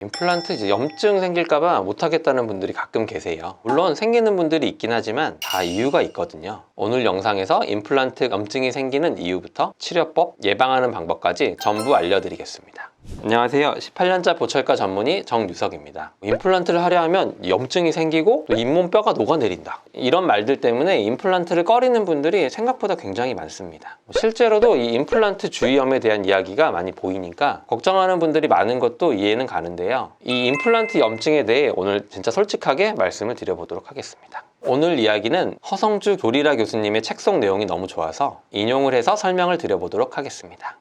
임플란트 이제 염증 생길까봐 못하겠다는 분들이 가끔 계세요. 물론 생기는 분들이 있긴 하지만 다 이유가 있거든요. 오늘 영상에서 임플란트 염증이 생기는 이유부터 치료법, 예방하는 방법까지 전부 알려드리겠습니다. 안녕하세요. 18년차 보철과 전문의 정유석입니다. 임플란트를 하려 하면 염증이 생기고 또 잇몸뼈가 녹아내린다, 이런 말들 때문에 임플란트를 꺼리는 분들이 생각보다 굉장히 많습니다. 실제로도 이 임플란트 주위염에 대한 이야기가 많이 보이니까 걱정하는 분들이 많은 것도 이해는 가는데요. 이 임플란트 염증에 대해 오늘 진짜 솔직하게 말씀을 드려보도록 하겠습니다. 오늘 이야기는 허성주 조리라 교수님의 책 속 내용이 너무 좋아서 인용을 해서 설명을 드려보도록 하겠습니다.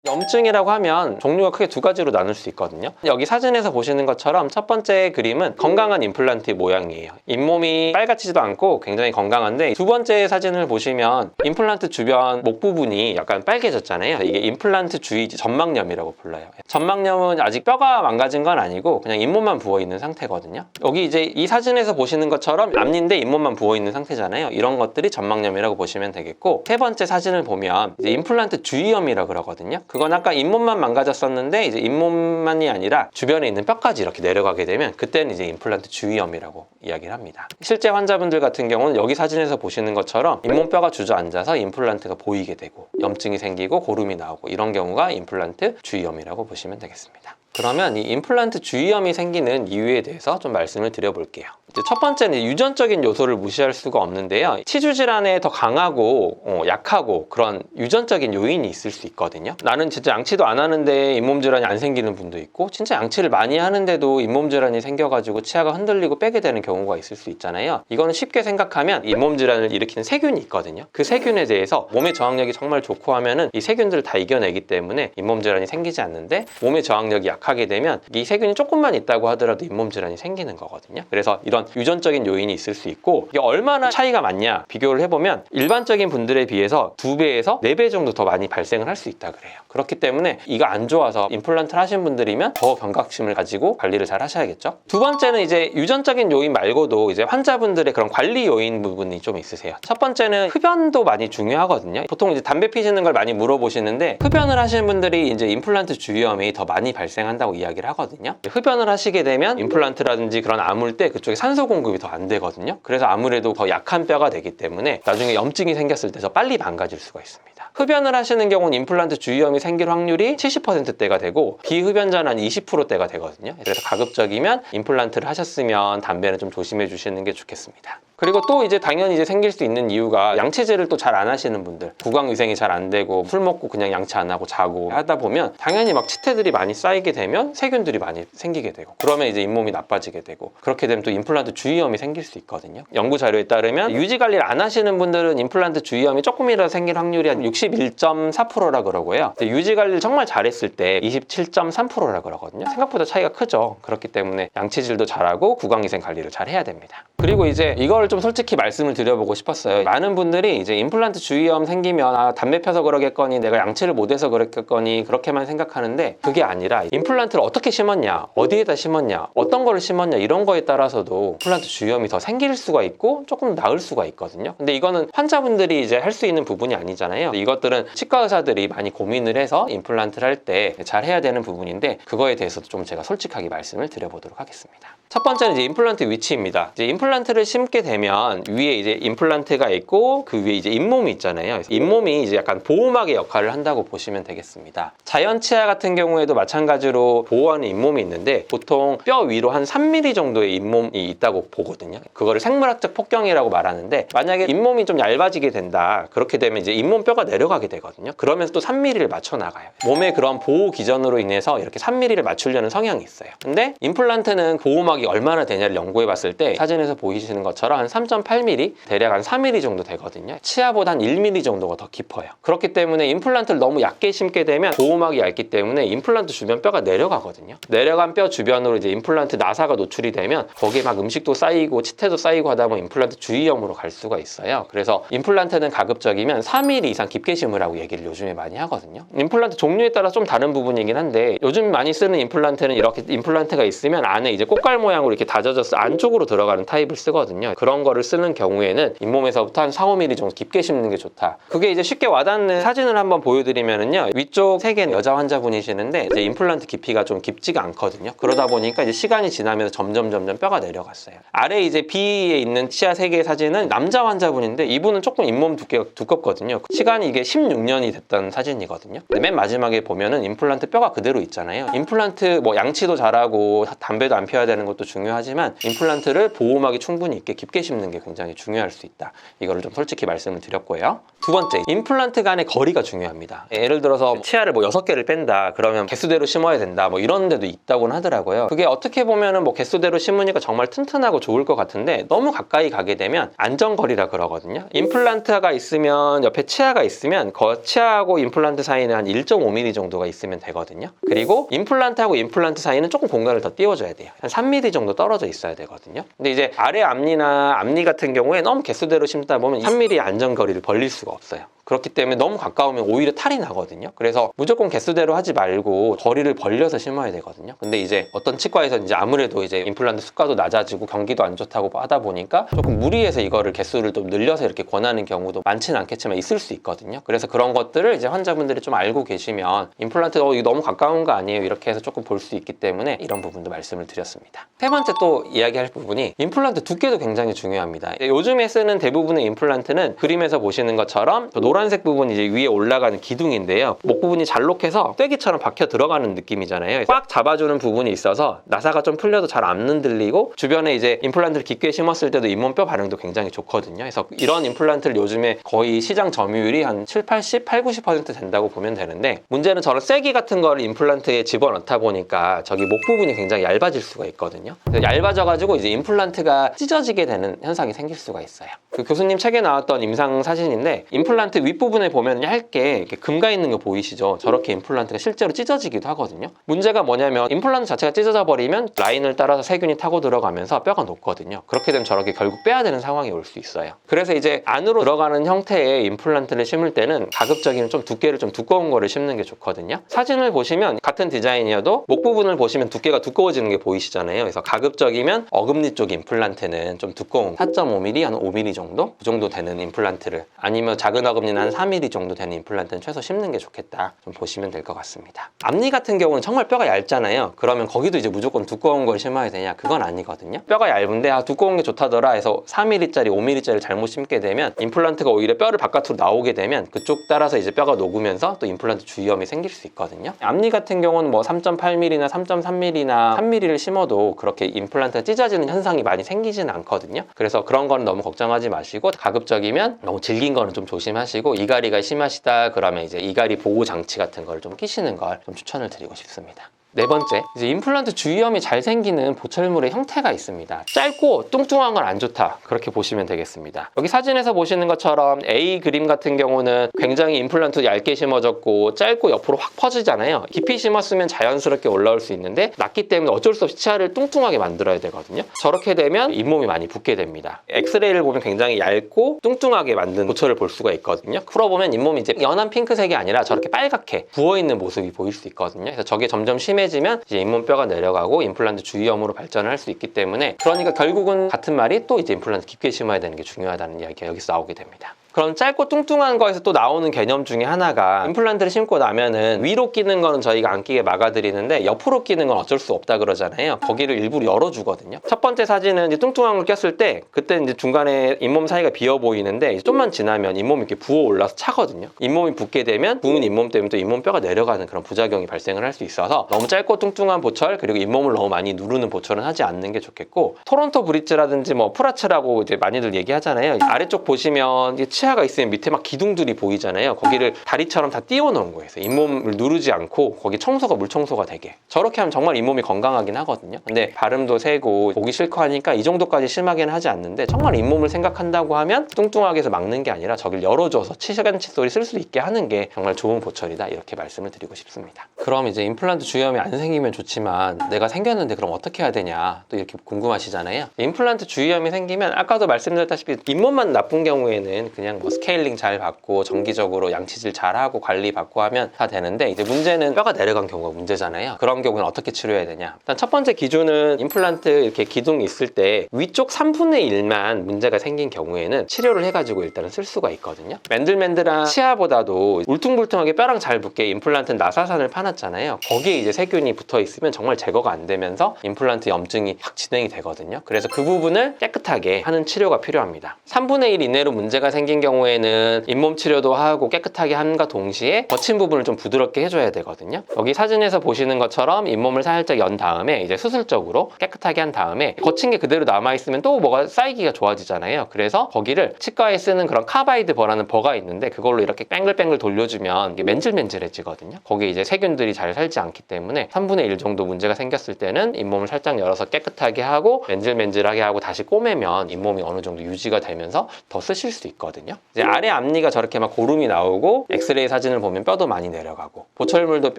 염증이라고 하면 종류가 크게 두 가지로 나눌 수 있거든요. 여기 사진에서 보시는 것처럼 첫 번째 그림은 건강한 임플란트의 모양이에요. 잇몸이 빨갛지도 않고 굉장히 건강한데, 두 번째 사진을 보시면 임플란트 주변 목 부분이 약간 빨개졌잖아요. 이게 임플란트 주위 점막염이라고 불러요. 점막염은 아직 뼈가 망가진 건 아니고 그냥 잇몸만 부어있는 상태거든요. 여기 이제 이 사진에서 보시는 것처럼 앞니인데 잇몸만 부어있는 상태잖아요. 이런 것들이 점막염이라고 보시면 되겠고, 세 번째 사진을 보면 이제 임플란트 주위염이라고 그러거든요. 그건 아까 잇몸만 망가졌었는데 이제 잇몸만이 아니라 주변에 있는 뼈까지 이렇게 내려가게 되면 그때는 이제 임플란트 주위염이라고 이야기를 합니다. 실제 환자분들 같은 경우는 여기 사진에서 보시는 것처럼 잇몸뼈가 주저앉아서 임플란트가 보이게 되고 염증이 생기고 고름이 나오고, 이런 경우가 임플란트 주위염이라고 보시면 되겠습니다. 그러면 이 임플란트 주위염이 생기는 이유에 대해서 좀 말씀을 드려볼게요. 이제 첫 번째는 유전적인 요소를 무시할 수가 없는데요. 치주 질환에 더 강하고 약하고 그런 유전적인 요인이 있을 수 있거든요. 나는 진짜 양치도 안 하는데 잇몸 질환이 안 생기는 분도 있고, 진짜 양치를 많이 하는데도 잇몸 질환이 생겨가지고 치아가 흔들리고 빼게 되는 경우가 있을 수 있잖아요. 이거는 쉽게 생각하면 잇몸 질환을 일으키는 세균이 있거든요. 그 세균에 대해서 몸의 저항력이 정말 좋고 하면은 이 세균들을 다 이겨내기 때문에 잇몸 질환이 생기지 않는데, 몸의 저항력이 약하게 되면 이 세균이 조금만 있다고 하더라도 잇몸 질환이 생기는 거거든요. 그래서 이런 유전적인 요인이 있을 수 있고, 이게 얼마나 차이가 많냐 비교를 해보면 일반적인 분들에 비해서 2배에서 4배 정도 더 많이 발생을 할 수 있다 그래요. 그렇기 때문에 이가 안 좋아서 임플란트를 하신 분들이면 더 경각심을 가지고 관리를 잘 하셔야겠죠. 두 번째는 이제 유전적인 요인 말고도 이제 환자분들의 그런 관리 요인 부분이 좀 있으세요. 첫 번째는 흡연도 많이 중요하거든요. 보통 이제 담배 피시는 걸 많이 물어보시는데, 흡연을 하시는 분들이 이제 임플란트 주위염이 더 많이 발생한다고 이야기를 하거든요. 흡연을 하시게 되면 임플란트라든지 그런 아물때 그쪽에 산소 공급이 더 안 되거든요. 그래서 아무래도 더 약한 뼈가 되기 때문에 나중에 염증이 생겼을 때 더 빨리 망가질 수가 있습니다. 흡연을 하시는 경우는 임플란트 주위염이 생길 확률이 70%대가 되고, 비흡연자는 한 20%대가 되거든요. 그래서 가급적이면 임플란트를 하셨으면 담배는 좀 조심해 주시는 게 좋겠습니다. 그리고 또 이제 당연히 이제 생길 수 있는 이유가 양치질을 또 잘 안 하시는 분들, 구강위생이 잘 안 되고 술 먹고 그냥 양치 안 하고 자고 하다 보면 당연히 막 치태들이 많이 쌓이게 되면 세균들이 많이 생기게 되고, 그러면 이제 잇몸이 나빠지게 되고, 그렇게 되면 또 임플란트 주위염이 생길 수 있거든요. 연구 자료에 따르면 유지 관리를 안 하시는 분들은 임플란트 주위염이 조금이라도 생길 확률이 한 61.4%라 그러고요. 유지 관리를 정말 잘했을 때 27.3%라 그러거든요. 생각보다 차이가 크죠. 그렇기 때문에 양치질도 잘하고 구강위생 관리를 잘 해야 됩니다. 그리고 이제 이걸 좀 솔직히 말씀을 드려보고 싶었어요. 많은 분들이 이제 임플란트 주위염 생기면 담배 펴서 그러겠거니, 내가 양치를 못해서 그랬겠거니, 그렇게만 생각하는데 그게 아니라 임플란트를 어떻게 심었냐, 어디에다 심었냐, 어떤 거를 심었냐, 이런 거에 따라서도 임플란트 주위염이 더 생길 수가 있고 조금 나을 수가 있거든요. 근데 이거는 환자분들이 이제 할 수 있는 부분이 아니잖아요. 이것들은 치과 의사들이 많이 고민을 해서 임플란트를 할 때 잘 해야 되는 부분인데, 그거에 대해서도 좀 제가 솔직하게 말씀을 드려보도록 하겠습니다. 첫 번째는 이제 임플란트 위치입니다. 이제 임플란트를 심게 되면 위에 이제 임플란트가 있고 그 위에 이제 잇몸이 있잖아요. 잇몸이 이제 약간 보호막의 역할을 한다고 보시면 되겠습니다. 자연 치아 같은 경우에도 마찬가지로 보호하는 잇몸이 있는데, 보통 뼈 위로 한 3mm 정도의 잇몸이 있다고 보거든요. 그거를 생물학적 폭경이라고 말하는데, 만약에 잇몸이 좀 얇아지게 된다, 그렇게 되면 이제 잇몸뼈가 내려가게 되거든요. 그러면서 또 3mm를 맞춰 나가요. 몸의 그런 보호 기전으로 인해서 이렇게 3mm를 맞추려는 성향이 있어요. 근데 임플란트는 보호막이 얼마나 되냐를 연구해 봤을 때 사진에서 보이시는 것처럼 한 3.8mm, 대략 한 4mm 정도 되거든요. 치아보다 한 1mm 정도가 더 깊어요. 그렇기 때문에 임플란트를 너무 얇게 심게 되면 보호막이 얇기 때문에 임플란트 주변 뼈가 내려가거든요. 내려간 뼈 주변으로 이제 임플란트 나사가 노출이 되면 거기에 막 음식도 쌓이고 치태도 쌓이고 하다 보면 임플란트 주위염으로 갈 수가 있어요. 그래서 임플란트는 가급적이면 3mm 이상 깊게 심으라고 얘기를 요즘에 많이 하거든요. 임플란트 종류에 따라 좀 다른 부분이긴 한데 요즘 많이 쓰는 임플란트는 이렇게 임플란트가 있으면 안에 이제 꽃갈 모양으로 이렇게 다져져서 안쪽으로 들어가는 타입을 쓰거든요. 그런 거를 쓰는 경우에는 잇몸에서부터 한 4, 5mm 정도 깊게 심는 게 좋다. 그게 이제 쉽게 와닿는 사진을 한번 보여드리면은요, 위쪽 3개는 여자 환자분이시는데 이제 임플란트 깊이가 좀 깊지가 않거든요. 그러다 보니까 이제 시간이 지나면서 점점 뼈가 내려갔어요. 아래 이제 B에 있는 치아 3개의 사진은 남자 환자분인데 이분은 조금 잇몸 두께가 두껍거든요. 시간이 이게 16년이 됐던 사진이거든요. 근데 맨 마지막에 보면은 임플란트 뼈가 그대로 있잖아요. 임플란트 뭐 양치도 잘하고 담배도 안 피워야 되는 것도 중요하지만 임플란트를 보호막이 충분히 있게 깊게 심는 게 굉장히 중요할 수 있다. 이거를 좀 솔직히 말씀을 드렸고요. 두 번째, 임플란트 간의 거리가 중요합니다. 예를 들어서 치아를 뭐 6개를 뺀다 그러면 개수대로 심어야 된다 뭐 이런 데도 있다고는 하더라고요. 그게 어떻게 보면은 뭐 개수대로 심으니까 정말 튼튼하고 좋을 것 같은데 너무 가까이 가게 되면 안정거리라 그러거든요. 임플란트가 있으면 옆에 치아가 있으면 치아하고 임플란트 사이는 한 1.5mm 정도가 있으면 되거든요. 그리고 임플란트하고 임플란트 사이는 조금 공간을 더 띄워줘야 돼요. 한 3mm 정도 떨어져 있어야 되거든요. 근데 이제 아래 앞니나 앞니 같은 경우에 너무 개수대로 심다 보면 3mm 안정거리를 벌릴 수가 없어요. 그렇기 때문에 너무 가까우면 오히려 탈이 나거든요. 그래서 무조건 개수대로 하지 말고 거리를 벌려서 심어야 되거든요. 근데 이제 어떤 치과에서 이제 아무래도 이제 임플란트 수가도 낮아지고 경기도 안 좋다고 하다 보니까 조금 무리해서 이거를 개수를 좀 늘려서 이렇게 권하는 경우도 많지는 않겠지만 있을 수 있거든요. 그래서 그런 것들을 이제 환자분들이 좀 알고 계시면 임플란트 이거 너무 가까운 거 아니에요? 이렇게 해서 조금 볼 수 있기 때문에 이런 부분도 말씀을 드렸습니다. 세 번째 또 이야기할 부분이 임플란트 두께도 굉장히 중요합니다. 요즘에 쓰는 대부분의 임플란트는 그림에서 보시는 것처럼 노란색 부분이 이제 위에 올라가는 기둥인데요. 목 부분이 잘록해서 쐐기처럼 박혀 들어가는 느낌이잖아요. 꽉 잡아주는 부분이 있어서 나사가 좀 풀려도 잘 안 흔들리고 주변에 이제 임플란트를 깊게 심었을 때도 잇몸뼈 반응도 굉장히 좋거든요. 그래서 이런 임플란트를 요즘에 거의 시장 점유율이 한 7, 80, 8, 90% 된다고 보면 되는데 문제는 저런 쐐기 같은 거를 임플란트에 집어넣다 보니까 저기 목 부분이 굉장히 얇아질 수가 있거든요. 얇아져가지고 이제 임플란트가 찢어지게 되는 현상이 생길 수가 있어요. 그 교수님 책에 나왔던 임상 사진인데 임플란트 윗부분에 보면 얇게 이렇게 금가 있는 거 보이시죠? 저렇게 임플란트가 실제로 찢어지기도 하거든요. 문제가 뭐냐면 임플란트 자체가 찢어져 버리면 라인을 따라서 세균이 타고 들어가면서 뼈가 녹거든요. 그렇게 되면 저렇게 결국 빼야 되는 상황이 올 수 있어요. 그래서 이제 안으로 들어가는 형태의 임플란트를 심을 때는 가급적이면 좀 두께를 좀 두꺼운 거를 심는 게 좋거든요. 사진을 보시면 같은 디자인이어도 목 부분을 보시면 두께가 두꺼워지는 게 보이시잖아요. 그래서 가급적이면 어금니 쪽 임플란트는 좀 두꺼운 4.5mm, 한 5mm 정도? 그 정도 되는 임플란트를 아니면 작은 어금니는 한 3mm 정도 되는 임플란트는 최소 심는 게 좋겠다. 좀 보시면 될 것 같습니다. 앞니 같은 경우는 정말 뼈가 얇잖아요. 그러면 거기도 이제 무조건 두꺼운 걸 심어야 되냐? 그건 아니거든요. 뼈가 얇은데 두꺼운 게 좋다더라 해서 4mm짜리, 5mm짜리를 잘못 심게 되면 임플란트가 오히려 뼈를 바깥으로 나오게 되면 그쪽 따라서 이제 뼈가 녹으면서 또 임플란트 주위염이 생길 수 있거든요. 앞니 같은 경우는 뭐 3.8mm나 3.3mm나 3mm를 심어도 그렇게 임플란트가 찢어지는 현상이 많이 생기지는 않거든요. 그래서 그런 거는 너무 걱정하지 마시고 가급적이면 너무 질긴 거는 좀 조심하시고 이갈이가 심하시다 그러면 이제 이갈이 보호 장치 같은 걸 좀 끼시는 걸 좀 추천을 드리고 싶습니다. 네 번째, 이제 임플란트 주위염이 잘 생기는 보철물의 형태가 있습니다. 짧고 뚱뚱한 건 안 좋다. 그렇게 보시면 되겠습니다. 여기 사진에서 보시는 것처럼 A 그림 같은 경우는 굉장히 임플란트 얇게 심어졌고 짧고 옆으로 확 퍼지잖아요. 깊이 심었으면 자연스럽게 올라올 수 있는데 낮기 때문에 어쩔 수 없이 치아를 뚱뚱하게 만들어야 되거든요. 저렇게 되면 잇몸이 많이 붓게 됩니다. 엑스레이를 보면 굉장히 얇고 뚱뚱하게 만든 보철을 볼 수가 있거든요. 풀어보면 잇몸이 이제 연한 핑크색이 아니라 저렇게 빨갛게 부어있는 모습이 보일 수 있거든요. 그래서 저게 점점 심해지면 이제 잇몸뼈가 내려가고 임플란트 주위염으로 발전을 할 수 있기 때문에 그러니까 결국은 같은 말이 또 이제 임플란트 깊게 심어야 되는 게 중요하다는 이야기가 여기서 나오게 됩니다. 그런 짧고 뚱뚱한 거에서 또 나오는 개념 중에 하나가 임플란트를 심고 나면은 위로 끼는 거는 저희가 안 끼게 막아드리는데 옆으로 끼는 건 어쩔 수 없다 그러잖아요. 거기를 일부러 열어주거든요. 첫 번째 사진은 이제 뚱뚱한 걸 꼈을 때 그때 이제 중간에 잇몸 사이가 비어 보이는데 좀만 지나면 잇몸이 이렇게 부어 올라서 차거든요. 잇몸이 붓게 되면 부은 잇몸 때문에 또 잇몸뼈가 내려가는 그런 부작용이 발생을 할 수 있어서 너무 짧고 뚱뚱한 보철 그리고 잇몸을 너무 많이 누르는 보철은 하지 않는 게 좋겠고 토론토 브릿지라든지 뭐 프라츠라고 이제 많이들 얘기하잖아요. 아래쪽 보시면 치아가 있으면 밑에 막 기둥들이 보이잖아요. 거기를 다리처럼 다 띄워 놓은 거예요. 잇몸을 누르지 않고 거기 청소가 물 청소가 되게. 저렇게 하면 정말 잇몸이 건강하긴 하거든요. 근데 발음도 세고 보기 싫고 하니까 이 정도까지 심하게는 하지 않는데, 정말 잇몸을 생각한다고 하면 뚱뚱하게 해서 막는 게 아니라 저길 열어줘서 치간 칫솔이 쓸 수 있게 하는 게 정말 좋은 보철이다, 이렇게 말씀을 드리고 싶습니다. 그럼 이제 임플란트 주위염이 안 생기면 좋지만 내가 생겼는데 그럼 어떻게 해야 되냐, 또 이렇게 궁금하시잖아요. 임플란트 주위염이 생기면 아까도 말씀드렸다시피 잇몸만 나쁜 경우에는 그냥 뭐 스케일링 잘 받고 정기적으로 양치질 잘하고 관리 받고 하면 다 되는데, 이제 문제는 뼈가 내려간 경우가 문제잖아요. 그런 경우는 어떻게 치료해야 되냐. 일단 첫 번째 기준은 임플란트 이렇게 기둥이 있을 때 위쪽 3분의 1만 문제가 생긴 경우에는 치료를 해가지고 일단은 쓸 수가 있거든요. 맨들맨들한 치아보다도 울퉁불퉁하게 뼈랑 잘 붙게 임플란트 나사산을 파놨잖아요. 거기에 이제 세균이 붙어 있으면 정말 제거가 안 되면서 임플란트 염증이 확 진행이 되거든요. 그래서 그 부분을 깨끗하게 하는 치료가 필요합니다. 3분의 1 이내로 문제가 생긴 경우에는 잇몸 치료도 하고 깨끗하게 함과 동시에 거친 부분을 좀 부드럽게 해줘야 되거든요. 여기 사진에서 보시는 것처럼 잇몸을 살짝 연 다음에 이제 수술적으로 깨끗하게 한 다음에 거친 게 그대로 남아있으면 또 뭐가 쌓이기가 좋아지잖아요. 그래서 거기를 치과에 쓰는 그런 카바이드 버라는 버가 있는데 그걸로 이렇게 뱅글뱅글 돌려주면 이게 맨질맨질해지거든요. 거기에 이제 세균들이 잘 살지 않기 때문에 3분의 1 정도 문제가 생겼을 때는 잇몸을 살짝 열어서 깨끗하게 하고 맨질맨질하게 하고 다시 꼬매면 잇몸이 어느 정도 유지가 되면서 더 쓰실 수 있거든요. 이제 아래 앞니가 저렇게 막 고름이 나오고 엑스레이 사진을 보면 뼈도 많이 내려가고, 보철물도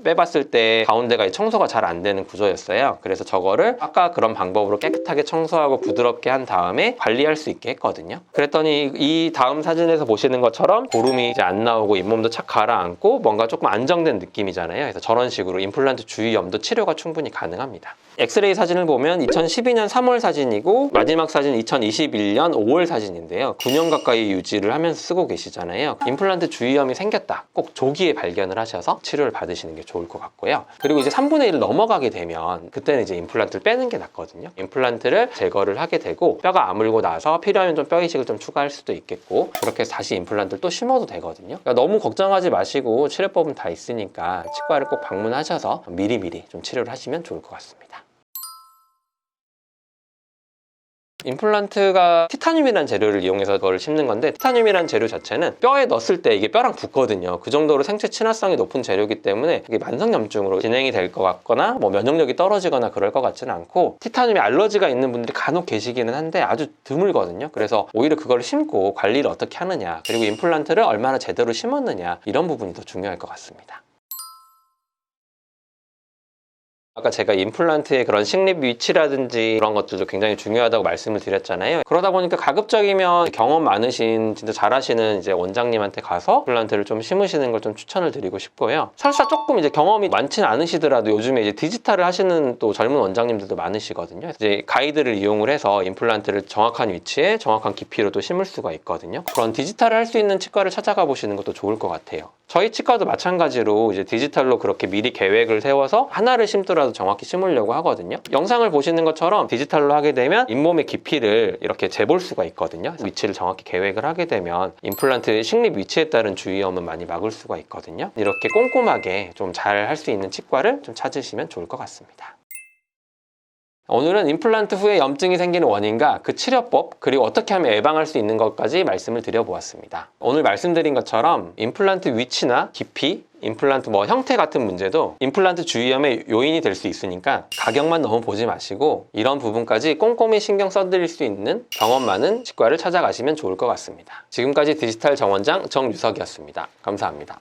빼봤을 때 가운데가 청소가 잘 안 되는 구조였어요. 그래서 저거를 아까 그런 방법으로 깨끗하게 청소하고 부드럽게 한 다음에 관리할 수 있게 했거든요. 그랬더니 이 다음 사진에서 보시는 것처럼 고름이 이제 안 나오고 잇몸도 착 가라앉고 뭔가 조금 안정된 느낌이잖아요. 그래서 저런 식으로 임플란트 주위염도 치료가 충분히 가능합니다. 엑스레이 사진을 보면 2012년 3월 사진이고 마지막 사진 2021년 5월 사진인데요. 9년 가까이 유지를 하면서 쓰고 계시잖아요. 임플란트 주위염이 생겼다, 꼭 조기에 발견을 하셔서 치료를 받으시는 게 좋을 것 같고요. 그리고 이제 3분의 1을 넘어가게 되면 그때는 이제 임플란트를 빼는 게 낫거든요. 임플란트를 제거를 하게 되고 뼈가 아물고 나서 필요하면 좀 뼈 이식을 좀 추가할 수도 있겠고, 그렇게 해서 다시 임플란트를 또 심어도 되거든요. 그러니까 너무 걱정하지 마시고 치료법은 다 있으니까 치과를 꼭 방문하셔서 미리미리 좀 치료를 하시면 좋을 것 같습니다. 임플란트가 티타늄이라는 재료를 이용해서 그걸 심는 건데, 티타늄이라는 재료 자체는 뼈에 넣었을 때 이게 뼈랑 붙거든요. 그 정도로 생체 친화성이 높은 재료이기 때문에 이게 만성염증으로 진행이 될 것 같거나 뭐 면역력이 떨어지거나 그럴 것 같지는 않고, 티타늄에 알러지가 있는 분들이 간혹 계시기는 한데 아주 드물거든요. 그래서 오히려 그걸 심고 관리를 어떻게 하느냐, 그리고 임플란트를 얼마나 제대로 심었느냐, 이런 부분이 더 중요할 것 같습니다. 아까 제가 임플란트의 그런 식립 위치라든지 그런 것들도 굉장히 중요하다고 말씀을 드렸잖아요. 그러다 보니까 가급적이면 경험 많으신 진짜 잘하시는 이제 원장님한테 가서 임플란트를 좀 심으시는 걸 좀 추천을 드리고 싶고요. 설사 조금 이제 경험이 많지는 않으시더라도 요즘에 이제 디지털을 하시는 또 젊은 원장님들도 많으시거든요. 이제 가이드를 이용을 해서 임플란트를 정확한 위치에 정확한 깊이로 또 심을 수가 있거든요. 그런 디지털을 할 수 있는 치과를 찾아가 보시는 것도 좋을 것 같아요. 저희 치과도 마찬가지로 이제 디지털로 그렇게 미리 계획을 세워서 하나를 심더라도 정확히 심으려고 하거든요. 영상을 보시는 것처럼 디지털로 하게 되면 잇몸의 깊이를 이렇게 재볼 수가 있거든요. 위치를 정확히 계획을 하게 되면 임플란트의 식립 위치에 따른 주위염은 많이 막을 수가 있거든요. 이렇게 꼼꼼하게 좀 잘 할 수 있는 치과를 좀 찾으시면 좋을 것 같습니다. 오늘은 임플란트 후에 염증이 생기는 원인과 그 치료법, 그리고 어떻게 하면 예방할 수 있는 것까지 말씀을 드려보았습니다. 오늘 말씀드린 것처럼 임플란트 위치나 깊이, 임플란트 형태 같은 문제도 임플란트 주위염의 요인이 될 수 있으니까 가격만 너무 보지 마시고 이런 부분까지 꼼꼼히 신경 써드릴 수 있는 경험 많은 치과를 찾아가시면 좋을 것 같습니다. 지금까지 디지털 정원장 정유석이었습니다. 감사합니다.